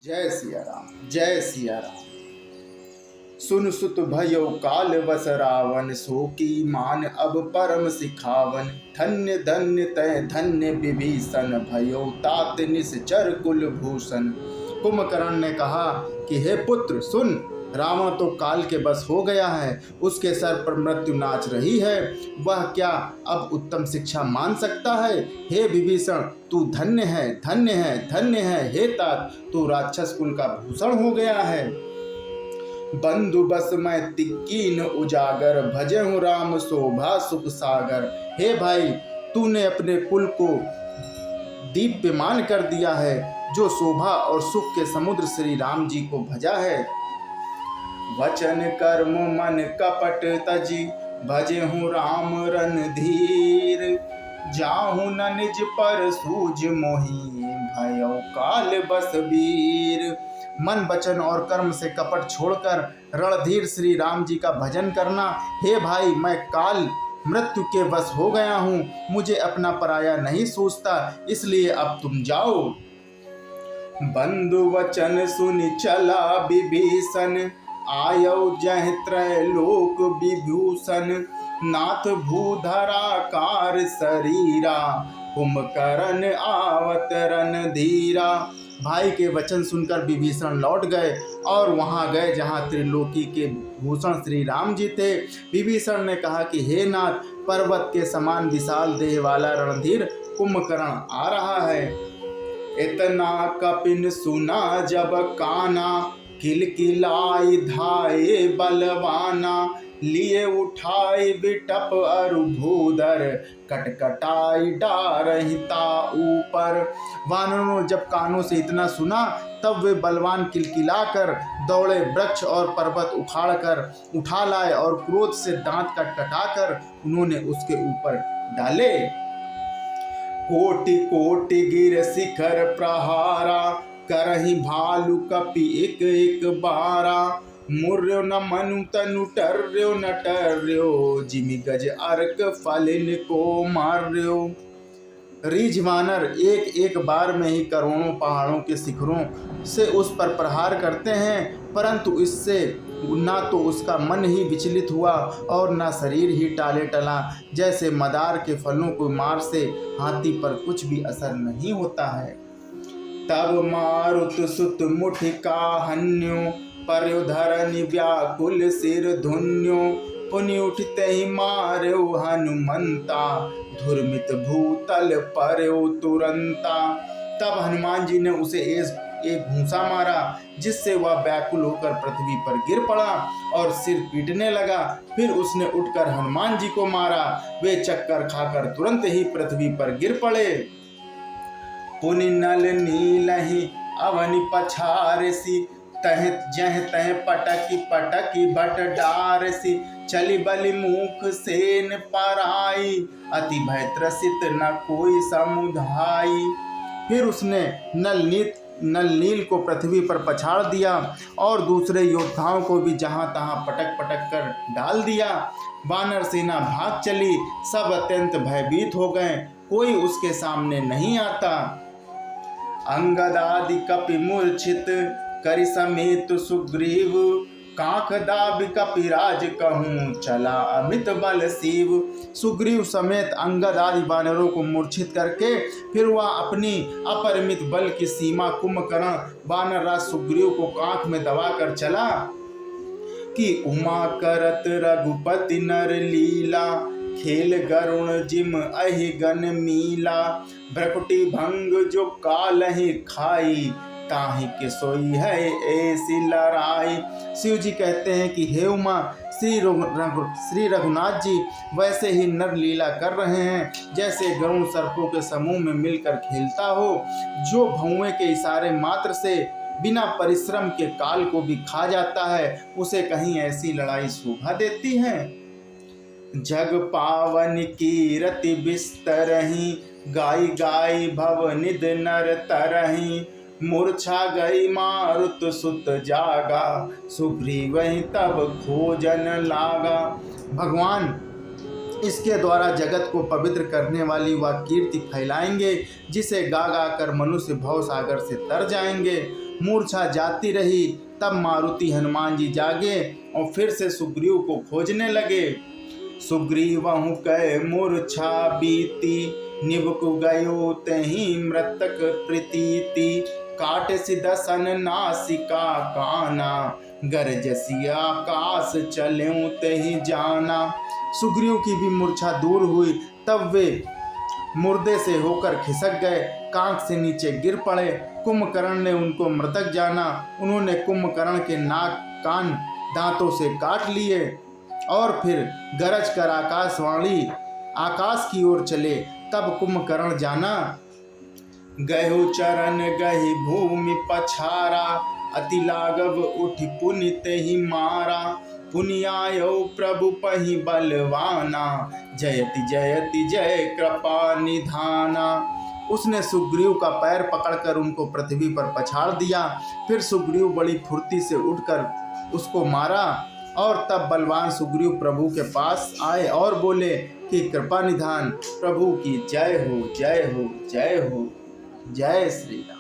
जय सिया राम, जय सिया राम। सुन सुत भयो काल बस रावण, सो की मान अब परम सिखावन। धन्य धन्य तय धन्य विभीषण, भयो तात निश्चर कुलभूषण। कुंभकर्ण ने कहा कि हे पुत्र सुन, रावण तो काल के बस हो गया है, उसके सर पर मृत्यु नाच रही है। वह क्या अब उत्तम शिक्षा मान सकता है? हे विभीषण, तू धन्य है, धन्य है, धन्य है। हे तात, तू राक्षस कुल का भूषण हो गया है। बंधु बस मैं तिक्कीन उजागर, भजे हूँ राम शोभा सुख सागर। हे भाई, तूने अपने कुल को दीप्यमान कर दिया है, जो शोभा और सुख के समुद्र श्री राम जी को भजा है। वचन कर्म मन कपट तजी, भजे हूँ राम रणधीर। जाहू न निज पर सूझ मोही, भयो काल बस वीर। मन वचन और कर्म से कपट छोड़कर रणधीर श्री राम जी का भजन करना। हे भाई, मैं काल मृत्यु के वश हो गया हूँ, मुझे अपना पराया नहीं सूझता, इसलिए अब तुम जाओ। बंधु वचन सुनि चला विभीषण, आयो जह त्रैलोक विभूषण। नाथ भूधराकार शरीरा, कुंभकर्ण आवत रणधीरा। भाई के वचन सुनकर विभीषण लौट गए और वहां गए जहां त्रिलोकी के भूषण श्री राम जी थे। विभीषण ने कहा कि हे नाथ, पर्वत के समान विशाल देह वाला रणधीर कुंभकर्ण आ रहा है। इतना कपिन सुना जब काना, किलकिलाई धाये बलवाना। लिए उठाए बिटप अरु भूधर, कटकटाई डारहिता ऊपर। वानरों जब कानों से इतना सुना, तब वे बलवान किलकिलाकर दौड़े, वृक्ष और पर्वत उठा लाए और क्रोध से दांत कटकटाकर उन्होंने उसके ऊपर डाले। कोटि कोटि गिर शिखर प्रहारा, करहि भालु कपि एक एक बारा। मुर्यो न मनु तनु टर्यो न टर्यो, जिमि गज अर्क फलिन को मार्यो। रीझ वानर एक एक बार में ही करोड़ों पहाड़ों के शिखरों से उस पर प्रहार करते हैं, परंतु इससे ना तो उसका मन ही विचलित हुआ और ना शरीर ही टाले टला। जैसे मदार के फलों को मार से हाथी पर कुछ भी असर नहीं होता है। तब मारुत सुत मुठिका हन्यो, पर्यो धरनि व्याकुल सिर धुन्यो। पुनि उठते ही मार्यो हनुमंता, धुर्मित भूतल पर्यो तुरंता। तब हनुमान जी ने उसे एक घूंसा मारा, जिससे वह व्याकुल होकर पृथ्वी पर गिर पड़ा और सिर पीटने लगा। फिर उसने उठकर हनुमान जी को मारा, वे चक्कर खाकर तुरंत ही पृथ्वी पर गिर पड़े। पुनि नल नीलहि अवनि पछारसी, तह जह तह पटकी पटकी बट डारसी। चली बलि मुख सेन पराई, अति भय त्रसित न कोई समुधाई। फिर उसने नल नील को पृथ्वी पर पछाड़ दिया और दूसरे योद्धाओं को भी जहां तहां पटक पटक कर डाल दिया। वानर सेना भाग चली, सब अत्यंत भयभीत हो गए, कोई उसके सामने नहीं आता। अंगदादि कपि मूर्छित, करि समेत सुग्रीव। कांख दाबि कपिराज कहूँ, चला अमित बल शिव। सुग्रीव समेत अंगद आदि वानरों को मूर्छित करके फिर वह अपनी अपरिमित बल की सीमा कुंभकर्ण वानरराज सुग्रीव को कांख में दबाकर चला। कि उमा करत रघुपति नर लीला, खेल गरुण जिम अहि गन मीला। भ्रकुटी भंग जो कालहि खाई, ताहि के सोई है ऐसी लड़ाई। शिव जी कहते हैं कि हे उमा, श्री रघुनाथ जी वैसे ही नर लीला कर रहे हैं, जैसे गरुण सर्पों के समूह में मिलकर खेलता हो, जो भौएं के इशारे मात्र से बिना परिश्रम के काल को भी खा जाता है, उसे कहीं ऐसी लड़ाई शोभा देती है। जग पावन कीरति बिस्तरहि, गाई गाई भव निध नर तरहि। मूर्छा गई मारुत सुत जागा, सुग्रीव तब खोजन लागा। भगवान इसके द्वारा जगत को पवित्र करने वाली वह कीर्ति फैलाएंगे, जिसे गा गा कर मनुष्य भव सागर से तर जाएंगे। मूर्छा जाती रही। तब मारुति हनुमान जी जागे और फिर से सुग्रीव को खोजने लगे। सुग्रीवहु कै मूर्छा बीती, निबकु गयो तहि मृतक प्रीति। काट सिदसन नासिका काना, गरजसी आकाश चल्यों तहि जाना। सुग्रीव की भी मूर्छा दूर हुई। तब वे मुर्दे से होकर खिसक गए, कांख से नीचे गिर पड़े। कुंभकर्ण ने उनको मृतक जाना। उन्होंने कुंभकर्ण के नाक कान दांतों से काट लिए और फिर गरज कर आकाश की ओर चले। तब कुंभकर्ण जाना, गयो चरण गहि भूमि पछारा, अति लाघव उठि पुनित ही मारा। पुनियायो प्रभु पहि बलवाना, जयति जयति जय कृपा निधाना। उसने सुग्रीव का पैर पकड़कर उनको पृथ्वी पर पछाड़ दिया। फिर सुग्रीव बड़ी फुर्ती से उठकर उसको मारा और तब बलवान सुग्रीव प्रभु के पास आए और बोले कि कृपा निधान प्रभु की जय हो, जय हो, जय हो, जय श्री राम।